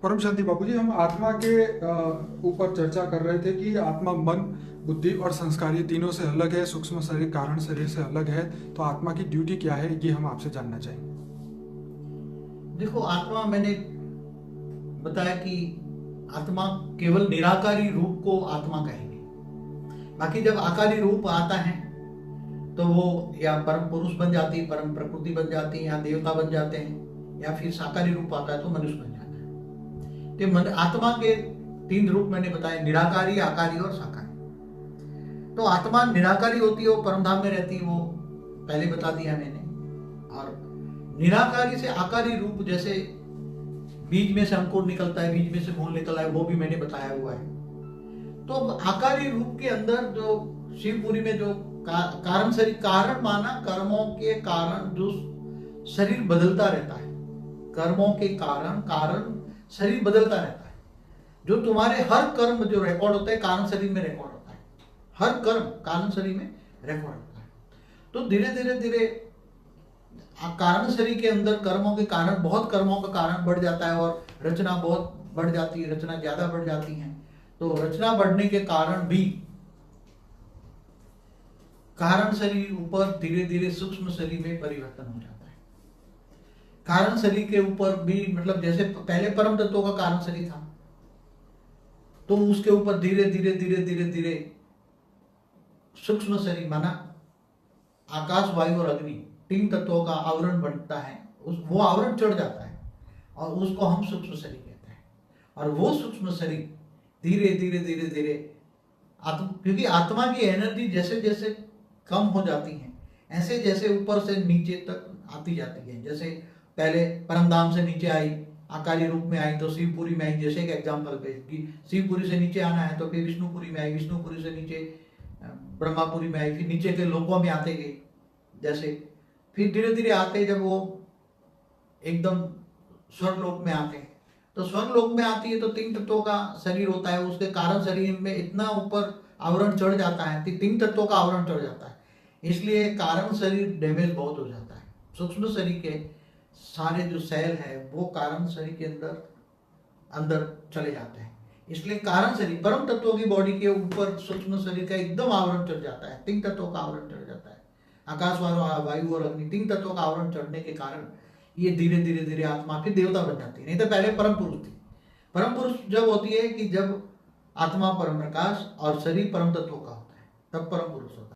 परम शांति बापू जी, हम आत्मा के ऊपर चर्चा कर रहे थे कि आत्मा मन, बुद्धि और संस्कार ये तीनों से अलग है, सूक्ष्म शरीर कारण शरीर से अलग है। तो आत्मा की ड्यूटी क्या है, ये हम आपसे जानना चाहेंगे। देखो, आत्मा मैंने बताया कि आत्मा केवल निराकारी रूप को आत्मा कहेंगे। बाकी जब आकारी रूप आता है तो वो या परम पुरुष बन जाती है, परम प्रकृति बन जाती है, या देवता बन जाते हैं, या फिर साकारी रूप आता है तो मनुष्य बन जाता है। तो आत्मा के तीन रूप मैंने बताए, निराकारी, आकारी और साकारी। तो आत्मा निराकारी होती है, वो परम धाम में रहती है, वो पहले बता दिया मैंने। और निराकारी से आकारी रूप, जैसे बीज में से अंकुर निकलता है, बीज में से मूल निकला है, वो भी मैंने बताया हुआ है। तो आकारी रूप के अंदर जो शिवपुरी में जो कारण शरीर, कारण माना कर्मों के कारण जो शरीर बदलता रहता है, कर्मों के कारण कारण शरीर बदलता रहता है। जो तुम्हारे हर कर्म जो रिकॉर्ड होता है कारण शरीर में रिकॉर्ड होता है, हर कर्म कारण शरीर में रिकॉर्ड होता है। तो धीरे धीरे धीरे कारण शरीर के अंदर कर्मों के कारण, बहुत कर्मों का कारण बढ़ जाता है और रचना बहुत बढ़ जाती है, रचना ज्यादा बढ़ जाती है। तो रचना बढ़ने के कारण भी कारण शरीर ऊपर धीरे धीरे सूक्ष्म शरीर में परिवर्तन हो जाता है। कारण शरीर के ऊपर भी, मतलब जैसे पहले परम तत्वों का कारण शरीर था, तो उसके ऊपर धीरे धीरे धीरे धीरे धीरे सूक्ष्म शरीर माना आकाश, वायु और अग्नि, तीन तत्वों का आवरण बनता है। वो आवरण चढ़ जाता है और उसको हम सूक्ष्म शरीर कहते हैं। और वो सूक्ष्म शरीर धीरे धीरे धीरे धीरे क्योंकि आत्मा की एनर्जी जैसे जैसे कम हो जाती है, ऐसे जैसे ऊपर से नीचे तक आती जाती है। जैसे पहले परमधाम से नीचे आई, आकारी रूप में आई, तो शिवपुरी में आई। जैसे एक एग्जाम्पल पे कि शिवपुरी से नीचे आना है तो फिर विष्णुपुरी में आई, विष्णुपुरी से नीचे ब्रह्मापुरी में आई, फिर नीचे के लोकों में आते गए। जैसे फिर धीरे धीरे आते, जब वो एकदम स्वर्गलोक में आते हैं, तो स्वर्गलोक में आती है तो तीन तत्वों का शरीर होता है, उसके कारण शरीर में इतना ऊपर आवरण चढ़ जाता है, तीन तत्वों का आवरण चढ़ जाता है, इसलिए कारण शरीर डैमेज बहुत हो जाता है। सूक्ष्म शरीर के सारे जो सेल है वो कारण शरीर के अंदर अंदर चले जाते हैं। इसलिए कारण शरीर, परम तत्वों की बॉडी के ऊपर सूक्ष्म शरीर का एकदम आवरण चढ़ जाता है, तीन तत्वों का आवरण चढ़ जाता है। आकाश, वायु और अग्नि, तीन तत्वों का आवरण चढ़ने के कारण ये धीरे धीरे धीरे आत्मा फिर देवता बन जाती है। नहीं तो पहले परम पुरुष थी। परम पुरुष जब होती है कि जब आत्मा परम प्रकाश और शरीर परम तत्वों का होता है, तब परम पुरुष होता है।